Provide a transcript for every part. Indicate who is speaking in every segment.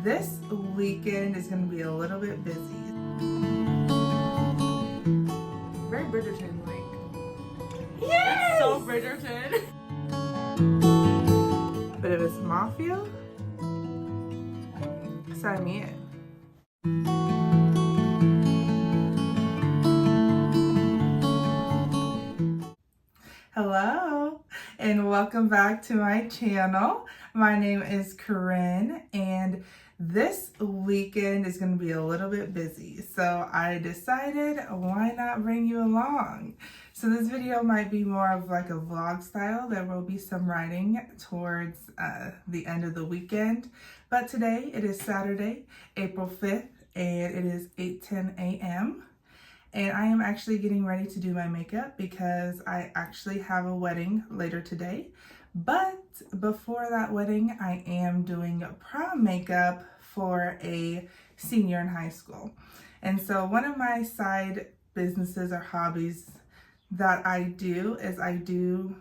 Speaker 1: this weekend is going to be a little bit busy.
Speaker 2: Very Bridgerton, like.
Speaker 1: Yes!
Speaker 2: It's so Bridgerton.
Speaker 1: But if it's Mafia, sign me in. Hello and welcome back to my channel. My name is Corinne and this weekend is going to be a little bit busy, so I decided why not bring you along. So this video might be more of like a vlog style. There will be some writing towards the end of the weekend, but today it is Saturday, April 5th, and it is 8:10 a.m. And I am actually getting ready to do my makeup because I actually have a wedding later today. But before that wedding, I am doing prom makeup for a senior in high school. And so one of my side businesses or hobbies that I do is I do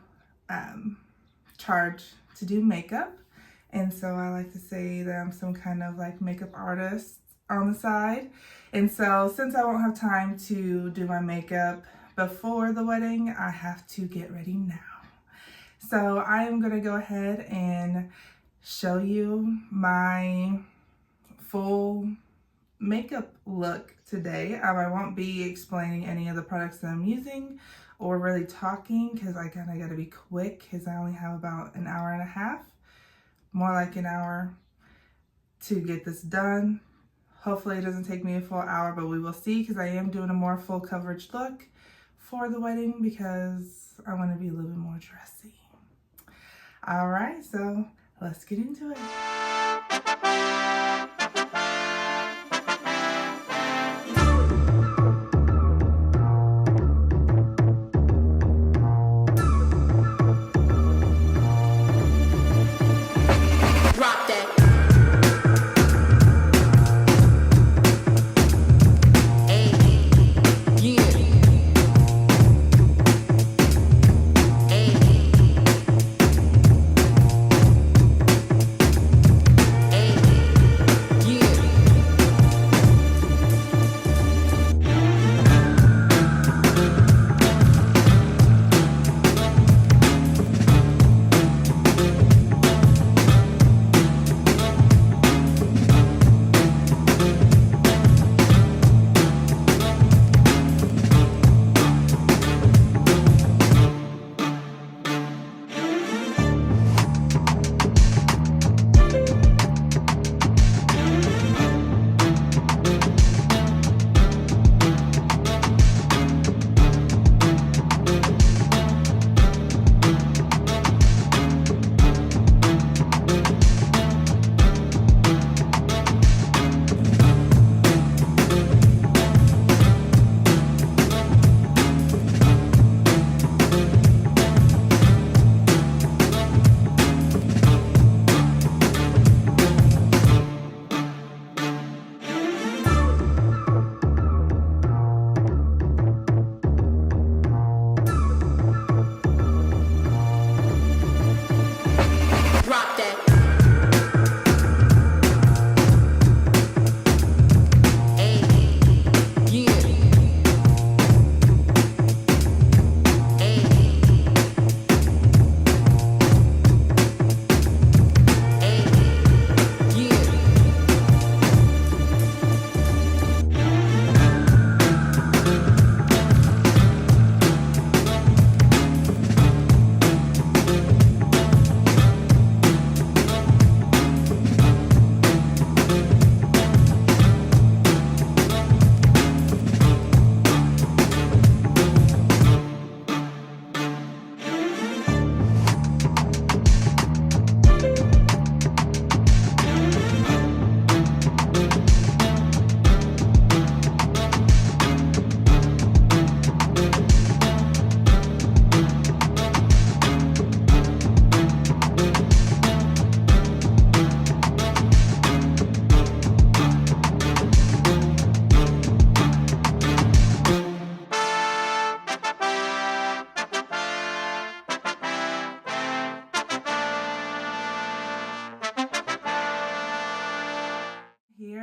Speaker 1: charge to do makeup. And so I like to say that I'm some kind of like makeup artist on the side. And so since I won't have time to do my makeup before the wedding, I have to get ready now. So I am going to go ahead and show you my full makeup look today. I won't be explaining any of the products that I'm using or really talking because I kind of got to be quick because I only have about an hour and a half, more like an hour to get this done. Hopefully it doesn't take me a full hour, but we will see because I am doing a more full coverage look for the wedding because I want to be a little bit more dressy. All right, so let's get into it.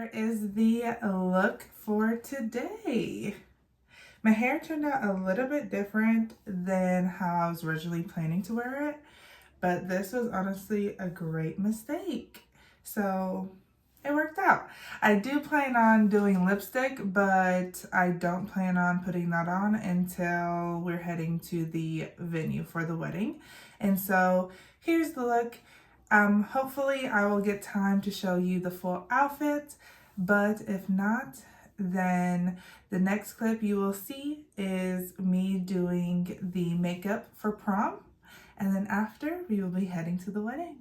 Speaker 1: here is the look for today. My hair turned out a little bit different than how I was originally planning to wear it, but this was honestly a great mistake. So it worked out. I do plan on doing lipstick, but I don't plan on putting that on until we're heading to the venue for the wedding. And so here's the look. Hopefully I will get time to show you the full outfit, but if not, then the next clip you will see is me doing the makeup for prom. And then after, we will be heading to the wedding.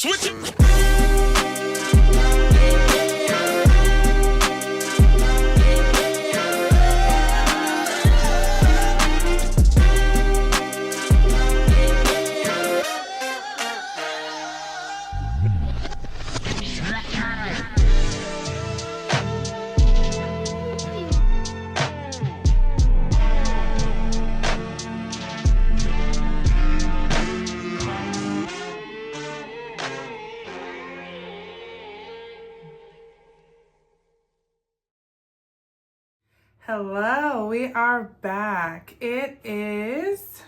Speaker 3: Switch it.
Speaker 1: Hello, we are back. It is,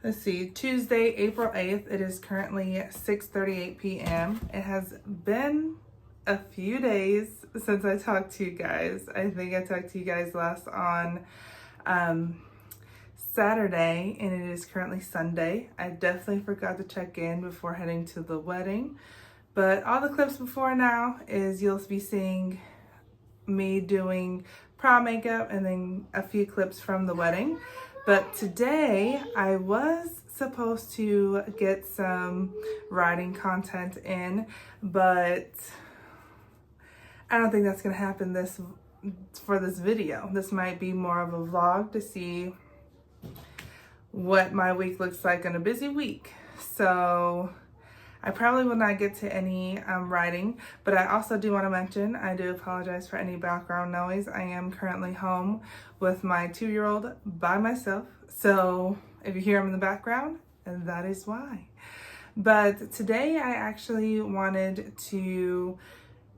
Speaker 1: let's see, Tuesday, April 8th. It is currently 6:38 p.m. It has been a few days since I talked to you guys. I think I talked to you guys last on Saturday, and it is currently Sunday. I definitely forgot to check in before heading to the wedding, but all the clips before now is you'll be seeing me doing prom makeup and then a few clips from the wedding. But today I was supposed to get some writing content in, but I don't think that's gonna happen for this video. This might be more of a vlog to see what my week looks like on a busy week. So I probably will not get to any writing, but I also do want to mention, I do apologize for any background noise. I am currently home with my 2-year-old by myself. So if you hear him in the background, that is why. But today I actually wanted to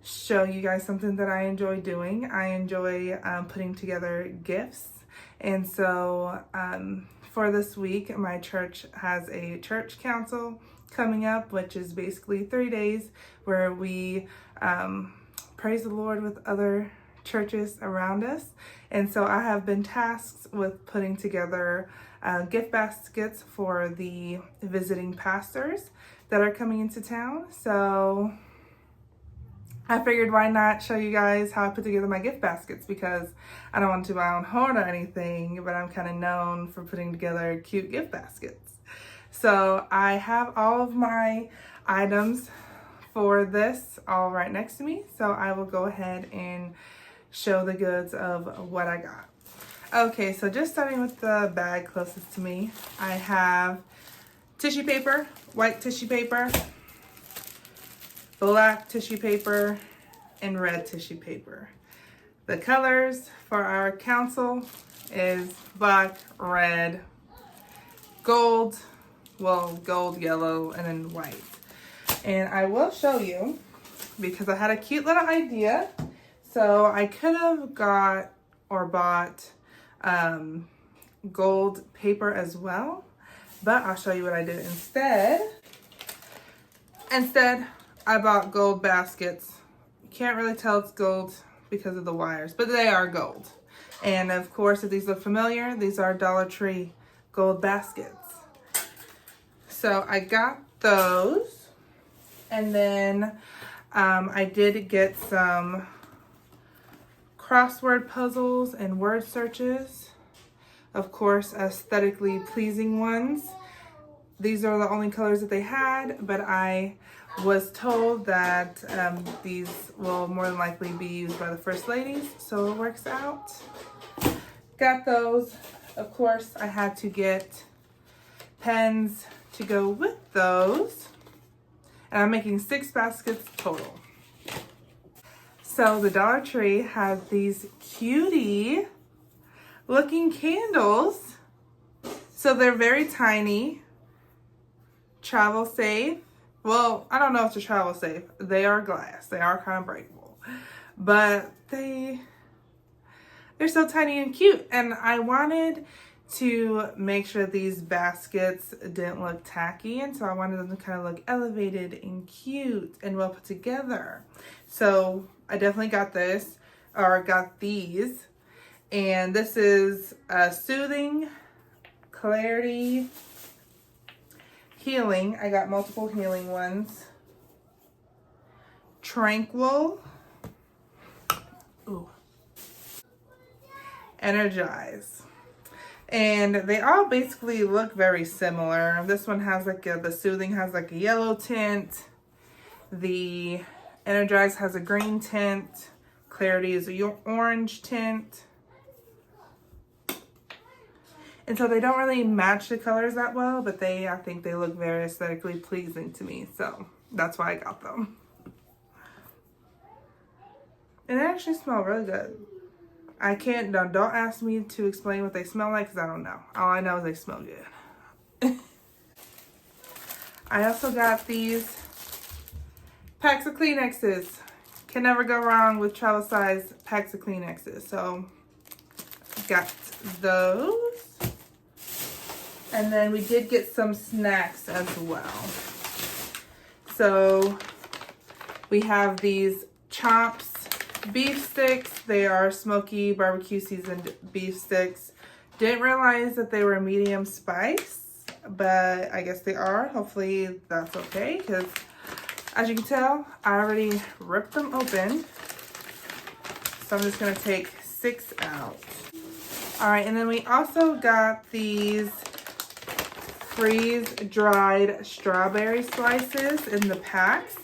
Speaker 1: show you guys something that I enjoy doing. I enjoy putting together gifts. And so for this week, my church has a church council coming up, which is basically 3 days where we praise the Lord with other churches around us. And so I have been tasked with putting together gift baskets for the visiting pastors that are coming into town. So I figured why not show you guys how I put together my gift baskets, because I don't want to my own horn or anything, but I'm kind of known for putting together cute gift baskets. So I have all of my items for this all right next to me. So I will go ahead and show the goods of what I got. Okay, so just starting with the bag closest to me, I have tissue paper, white tissue paper, black tissue paper, and red tissue paper. The colors for our council is black, red, gold, well, gold, yellow, and then white. And I will show you because I had a cute little idea. So I could have got or bought gold paper as well, but I'll show you what I did instead. Instead, I bought gold baskets. You can't really tell it's gold because of the wires, but they are gold. And of course, if these look familiar, these are Dollar Tree gold baskets. So I got those, and then I did get some crossword puzzles and word searches. Of course, aesthetically pleasing ones. These are the only colors that they had, but I was told that these will more than likely be used by the first ladies, so it works out. Got those. Of course, I had to get pens to go with those, and I'm making 6 baskets total. So the Dollar Tree has these cutie looking candles. So they're very tiny, travel safe. Well, I don't know if they're travel safe. They are glass. They are kind of breakable, but they're so tiny and cute. And I wanted to make sure these baskets didn't look tacky, and so I wanted them to kind of look elevated and cute and well put together. So I definitely got these, and this is Soothing, Clarity, Healing. I got multiple healing ones. Tranquil, Energize. And they all basically look very similar. This one has like the Soothing has like a yellow tint. The Energize has a green tint. Clarity is a orange tint. And so they don't really match the colors that well, but I think they look very aesthetically pleasing to me. So that's why I got them. And they actually smell really good. I can't, no, don't ask me to explain what they smell like because I don't know. All I know is they smell good. I also got these packs of Kleenexes. Can never go wrong with travel size packs of Kleenexes. So got those. And then we did get some snacks as well. So we have these Chomps beef sticks. They are smoky barbecue seasoned beef sticks. Didn't realize that they were medium spice, but I guess they are. Hopefully that's okay, because as you can tell, I already ripped them open. So I'm just gonna take 6 out. All right, and then we also got these freeze-dried strawberry slices in the packs.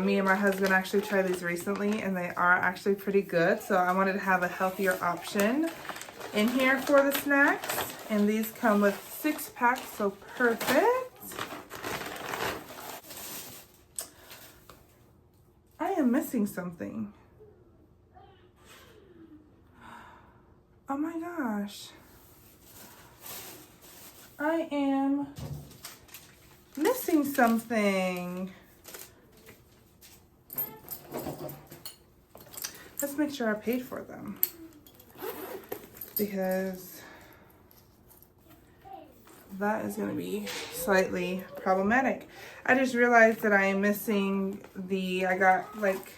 Speaker 1: Me and my husband actually tried these recently, and they are actually pretty good. So I wanted to have a healthier option in here for the snacks. And these come with 6 packs, so perfect. I am missing something. Oh my gosh. I am missing something. Let's make sure I paid for them, because that is going to be slightly problematic. I just realized that I am missing I got like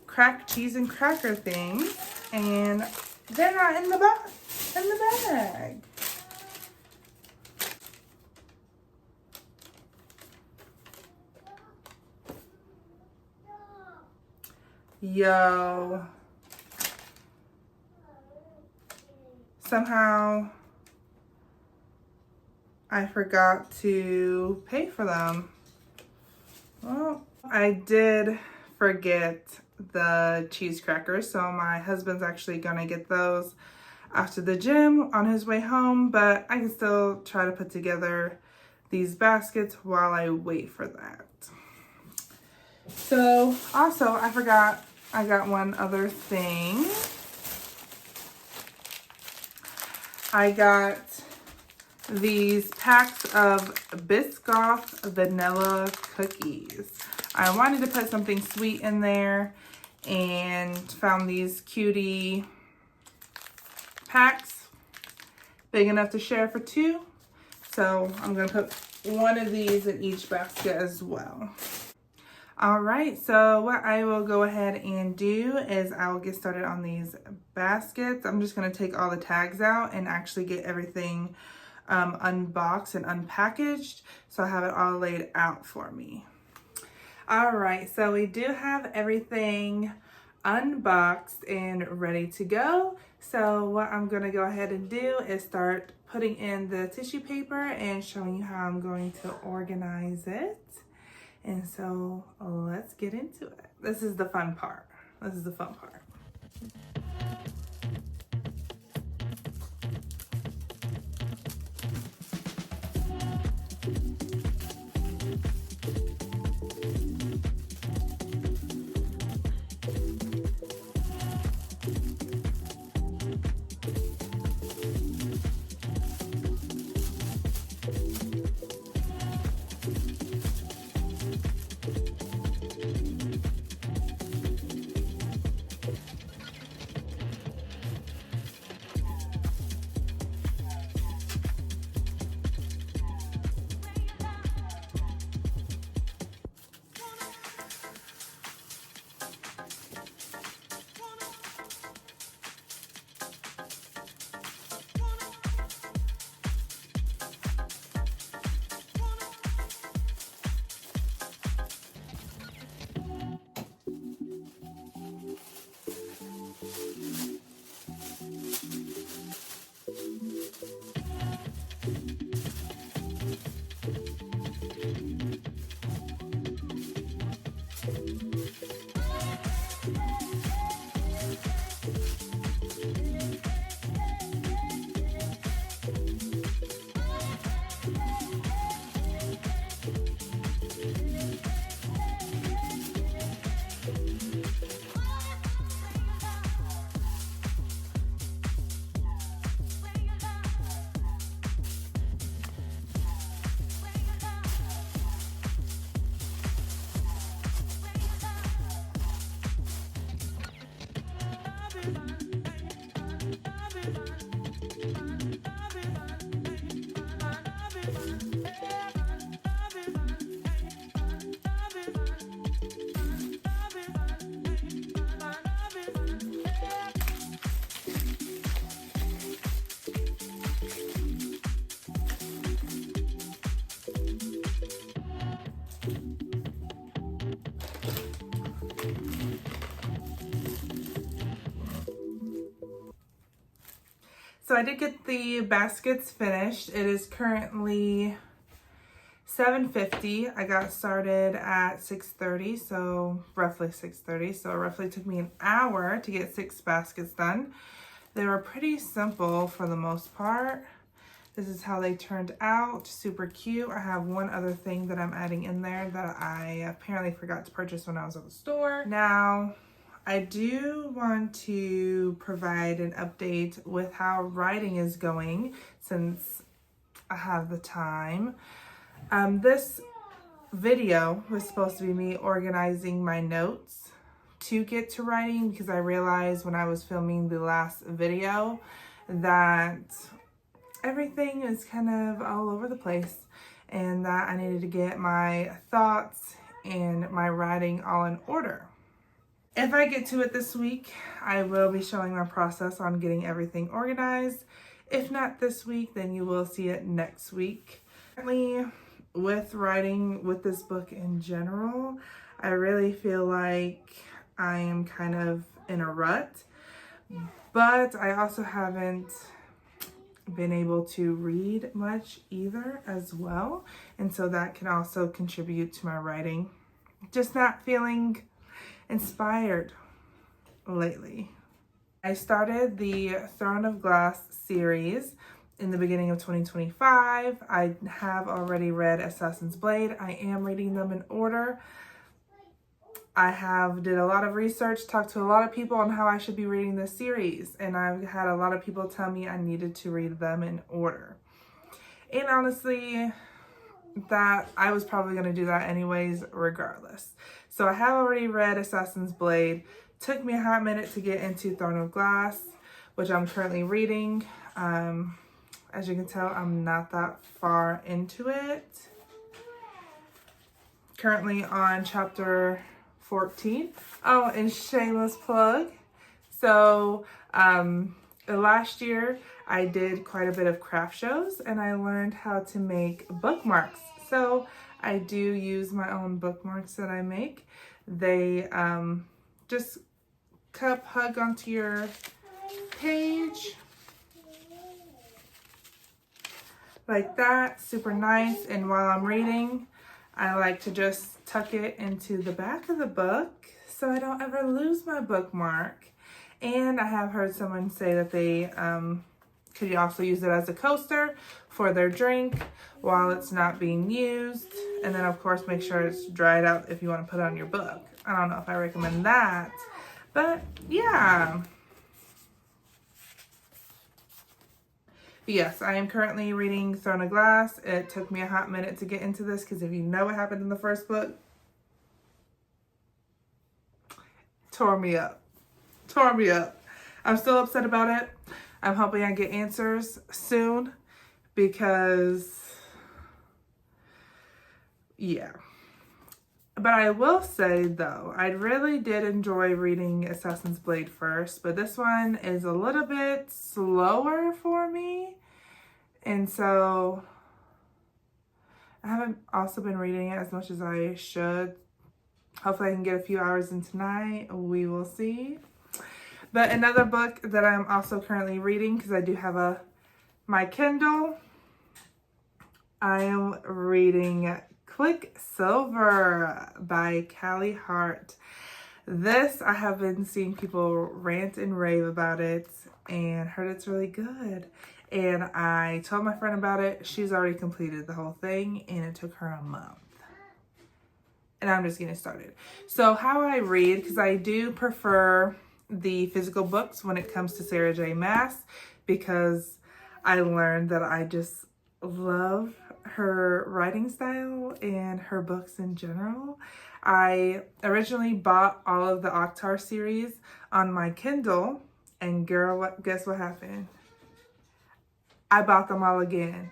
Speaker 1: cracked cheese and cracker things, and they're not in the bag. Yo. Somehow I forgot to pay for them. Well, I did forget the cheese crackers, so my husband's actually gonna get those after the gym on his way home, but I can still try to put together these baskets while I wait for that. So also I forgot I got one other thing. I got these packs of Biscoff vanilla cookies. I wanted to put something sweet in there and found these cutie packs, big enough to share for 2. So I'm gonna put one of these in each basket as well. All right, so what I will go ahead and do is I will get started on these baskets. I'm just gonna take all the tags out and actually get everything unboxed and unpackaged, so I have it all laid out for me. All right, so we do have everything unboxed and ready to go. So what I'm gonna go ahead and do is start putting in the tissue paper and showing you how I'm going to organize it. And so let's get into it. This is the fun part. So I did get the baskets finished. It is currently 7:50. I got started at 6:30, so roughly 6:30. So it roughly took me an hour to get 6 baskets done. They were pretty simple for the most part. This is how they turned out. Super cute. I have one other thing that I'm adding in there that I apparently forgot to purchase when I was at the store. Now, I do want to provide an update with how writing is going since I have the time. This video was supposed to be me organizing my notes to get to writing, because I realized when I was filming the last video that everything is kind of all over the place and that I needed to get my thoughts and my writing all in order. If I get to it this week, I will be showing my process on getting everything organized. If not this week, then you will see it next week. Currently, with writing with this book in general, I really feel like I am kind of in a rut, but I also haven't been able to read much either as well, and so that can also contribute to my writing. Just not feeling inspired lately. I started the Throne of Glass series in the beginning of 2025. I have already read Assassin's Blade. I am reading them in order. I did a lot of research, talked to a lot of people on how I should be reading this series, and I've had a lot of people tell me I needed to read them in order. And honestly, that I was probably going to do that anyways, regardless. So I have already read Assassin's Blade. Took me a hot minute to get into Throne of Glass, which I'm currently reading. As you can tell, I'm not that far into it. Currently on chapter 14. Oh, and shameless plug. So last year I did quite a bit of craft shows and I learned how to make bookmarks. So I do use my own bookmarks that I make. They just hug onto your page like that. Super nice. And while I'm reading, I like to just tuck it into the back of the book so I don't ever lose my bookmark. And I have heard someone say that they could also use it as a coaster for their drink while it's not being used. And then of course make sure it's dried out if you want to put it on your book. I don't know if I recommend that, but yeah. Yes, I am currently reading Throne of Glass. It took me a hot minute to get into this because if you know what happened in the first book, tore me up. I'm still upset about it. I'm hoping I get answers soon because, yeah. But I will say though, I really did enjoy reading Assassin's Blade first, but this one is a little bit slower for me. And so I haven't also been reading it as much as I should. Hopefully I can get a few hours in tonight. We will see. But another book that I'm also currently reading, because I do have my Kindle, I am reading Quicksilver by Callie Hart. This, I have been seeing people rant and rave about it and heard it's really good. And I told my friend about it. She's already completed the whole thing and it took her a month. And I'm just getting started. So how I read, because I do prefer the physical books when it comes to Sarah J. Maas, because I learned that I just love her writing style and her books in general. I originally bought all of the Oktar series on my Kindle, and girl, guess what happened? I bought them all again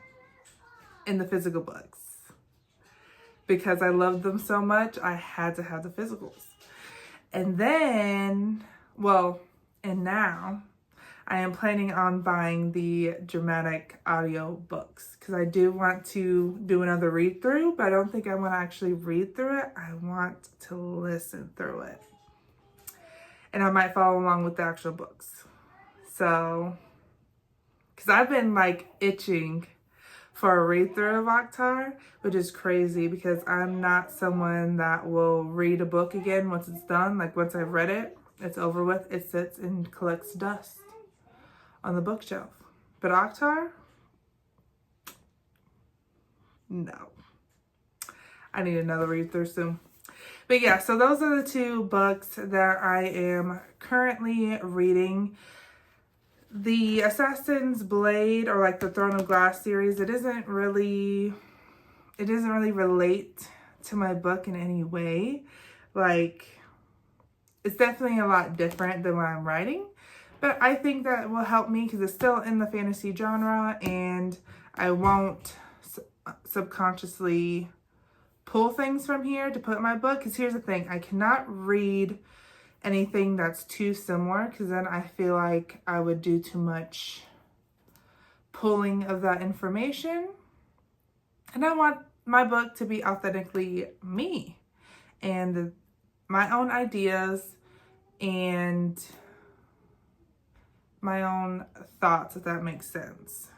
Speaker 1: in the physical books. Because I loved them so much, I had to have the physicals. And then, and now, I am planning on buying the dramatic audio books because I do want to do another read through, but I don't think I want to actually read through it. I want to listen through it. And I might follow along with the actual books. So, because I've been like itching for a read through of Octar, which is crazy because I'm not someone that will read a book again once it's done. Like once I've read it, it's over with. It sits and collects dust on the bookshelf. But Octar, no. I need another read through soon. But yeah, so those are the two books that I am currently reading. The Assassin's Blade, or like the Throne of Glass series, it doesn't really relate to my book in any way. Like, it's definitely a lot different than what I'm writing, but I think that will help me because it's still in the fantasy genre, and I won't subconsciously pull things from here to put in my book. Because here's the thing, I cannot read anything that's too similar because then I feel like I would do too much pulling of that information. And I want my book to be authentically me and my own ideas and my own thoughts, if that makes sense.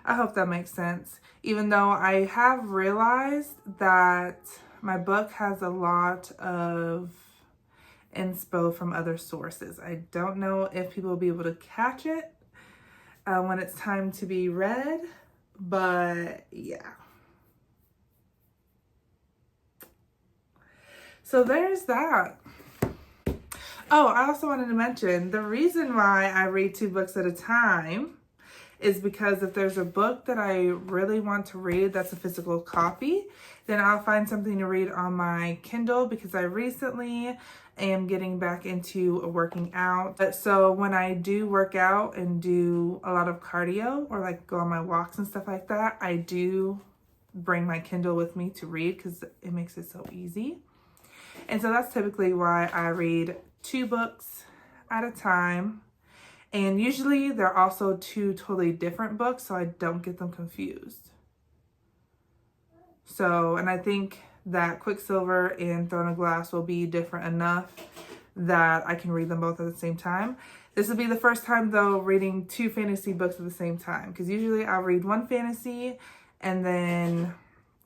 Speaker 1: I hope that makes sense. Even though I have realized that my book has a lot of inspo from other sources. I don't know if people will be able to catch it when it's time to be read, but yeah. So there's that. Oh, I also wanted to mention the reason why I read 2 books at a time is because if there's a book that I really want to read that's a physical copy, then I'll find something to read on my Kindle, because I recently am getting back into working out. So when I do work out and do a lot of cardio or like go on my walks and stuff like that, I do bring my Kindle with me to read because it makes it so easy. And so that's typically why I read 2 books at a time. And usually they're also 2 totally different books, so I don't get them confused. So, and I think that Quicksilver and Throne of Glass will be different enough that I can read them both at the same time. This will be the first time though reading 2 fantasy books at the same time, because usually I'll read one fantasy and then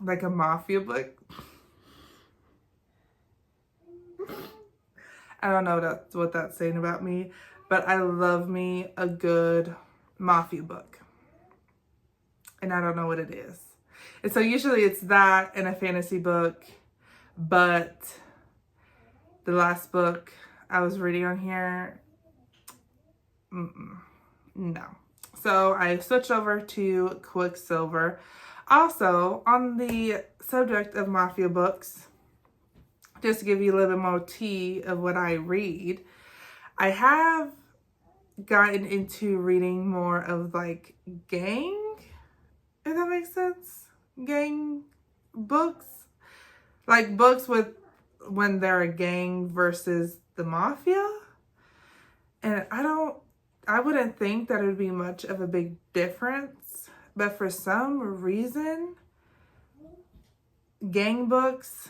Speaker 1: like a mafia book. I don't know what that's saying about me, but I love me a good mafia book. And I don't know what it is. And so usually it's that and a fantasy book, but the last book I was reading on here, no. So I switched over to Quicksilver. Also, on the subject of mafia books, just to give you a little bit more tea of what I read, I have gotten into reading more of like gang, if that makes sense, gang books, like books with when they're a gang versus the mafia. And I wouldn't think that it would be much of a big difference, but for some reason, gang books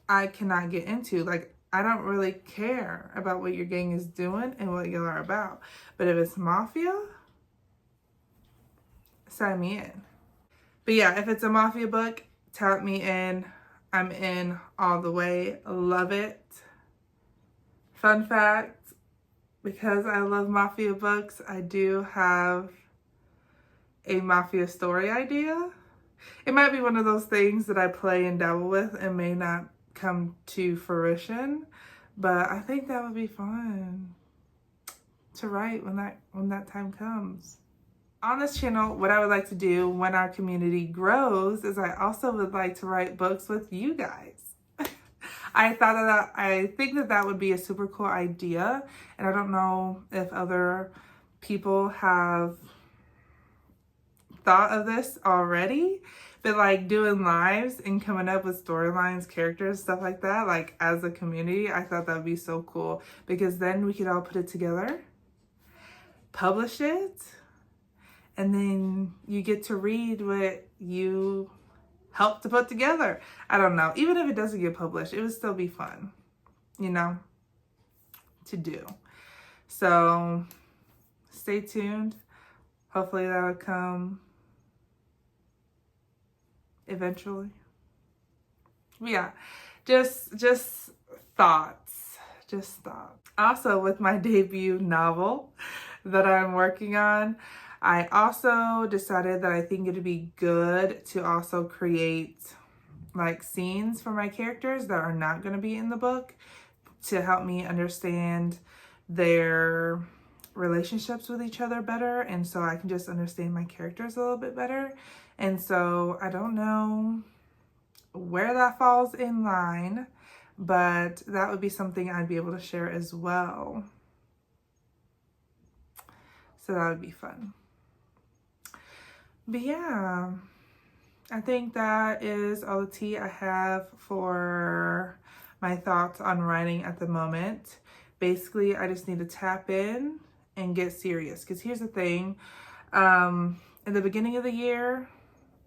Speaker 1: I cannot get into. Like, I don't really care about what your gang is doing and what y'all are about. But if it's mafia, sign me in. But yeah, if it's a mafia book, tap me in. I'm in all the way. Love it. Fun fact, because I love mafia books, I do have a mafia story idea. It might be one of those things that I play and dabble with and may not come to fruition, but I think that would be fun to write when that time comes. On this channel, what I would like to do when our community grows is I also would like to write books with you guys. I think that would be a super cool idea, and I don't know if other people have thought of this already, but like doing lives and coming up with storylines, characters, stuff like that, like as a community, I thought that would be so cool, because then we could all put it together, publish it, and then you get to read what you helped to put together. I don't know. Even if it doesn't get published, it would still be fun, you know, to do. So stay tuned. hopefully that'll come eventually. But yeah, just thoughts. Also, with my debut novel that I'm working on, I also decided that I think it'd be good to also create like scenes for my characters that are not going to be in the book to help me understand their relationships with each other better, and so I can just understand my characters a little bit better. And so I don't know where that falls in line, but that would be something I'd be able to share as well. So that would be fun. But yeah, I think that is all the tea I have for my thoughts on writing at the moment. Basically, I just need to tap in and get serious. Because here's the thing. In the beginning of the year,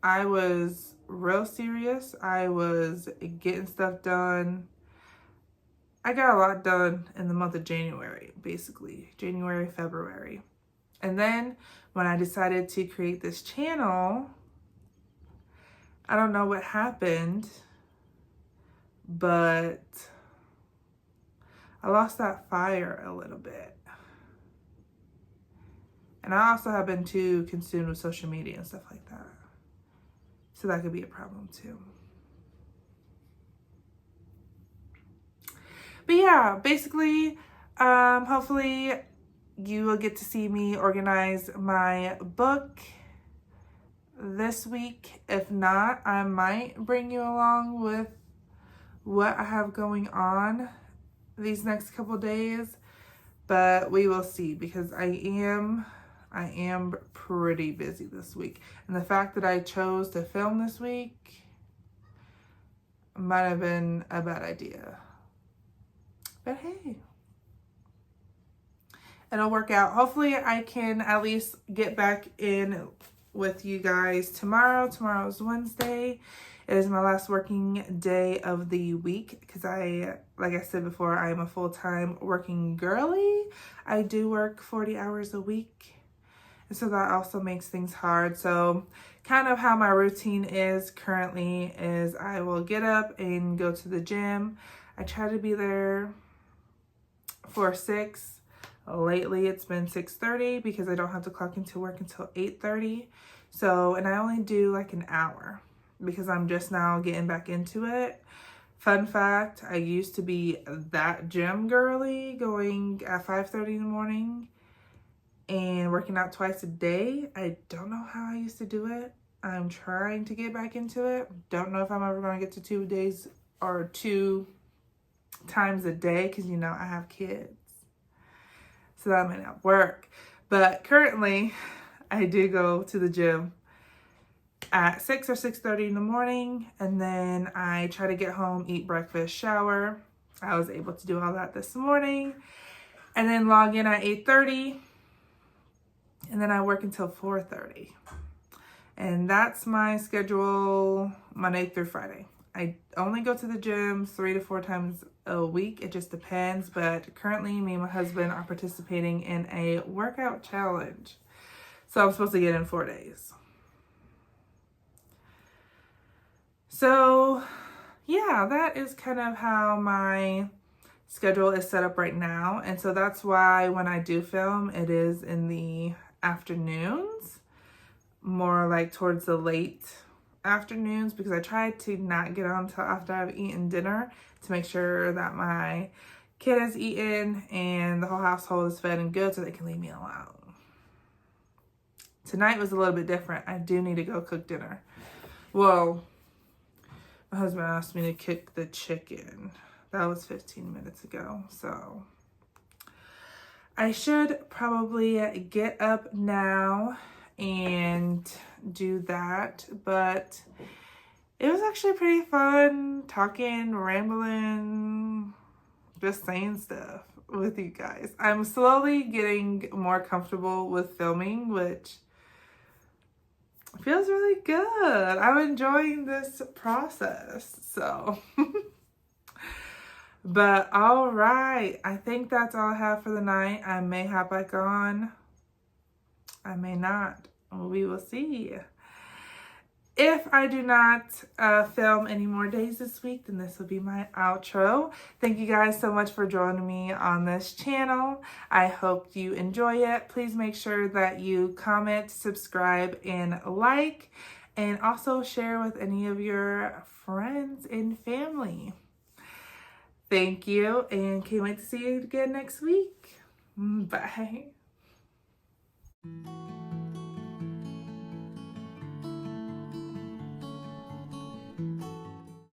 Speaker 1: I was real serious. I was getting stuff done. I got a lot done in the month of January, basically. January, February. And then when I decided to create this channel, I don't know what happened, but I lost that fire a little bit. And I also have been too consumed with social media and stuff like that. So that could be a problem too. But yeah, basically, hopefully you will get to see me organize my book this week. If not, I might bring you along with what I have going on these next couple days, but we will see, because I am pretty busy this week. And the fact that I chose to film this week might have been a bad idea. But hey, it'll work out. Hopefully I can at least get back in with you guys tomorrow. Tomorrow's Wednesday. It is my last working day of the week because like I said before, I am a full-time working girly. I do work 40 hours a week. And so that also makes things hard. So kind of how my routine is currently is I will get up and go to the gym. I try to be there for 6. Lately it's been 6:30 because I don't have to clock into work until 8:30. So, and I only do like an hour because I'm just now getting back into it. Fun fact, I used to be that gym girly, going at 5:30 in the morning and working out twice a day. I don't know how I used to do it. I'm trying to get back into it. Don't know if I'm ever going to get to 2 days or 2 times a day because, you know, I have kids. So that might not work. But currently, I do go to the gym at 6 or 6:30 in the morning. And then I try to get home, eat breakfast, shower. I was able to do all that this morning. And then log in at 8:30. And then I work until 4:30. And that's my schedule Monday through Friday. I only go to the gym 3 to 4 times a week. It just depends. But currently, me and my husband are participating in a workout challenge. So I'm supposed to get in 4 days. So yeah, that is kind of how my schedule is set up right now. And so that's why when I do film, it is in the afternoons, more like towards the late afternoons, because I try to not get on until after I've eaten dinner to make sure that my kid has eaten and the whole household is fed and good so they can leave me alone. Tonight was a little bit different. I do need to go cook dinner. Well, my husband asked me to cook the chicken. That was 15 minutes ago, so I should probably get up now and do that, but it was actually pretty fun talking, rambling, just saying stuff with you guys. I'm slowly getting more comfortable with filming, which feels really good. I'm enjoying this process, so. But all right, I think that's all I have for the night. I may hop back on I may not. We will see. If I do not film any more days this week, then this will be my outro. Thank you guys so much for joining me on this channel. I hope you enjoy it. Please make sure that you comment, subscribe, and like, and also share with any of your friends and family. Thank you, and can't wait to see you again next week. Bye.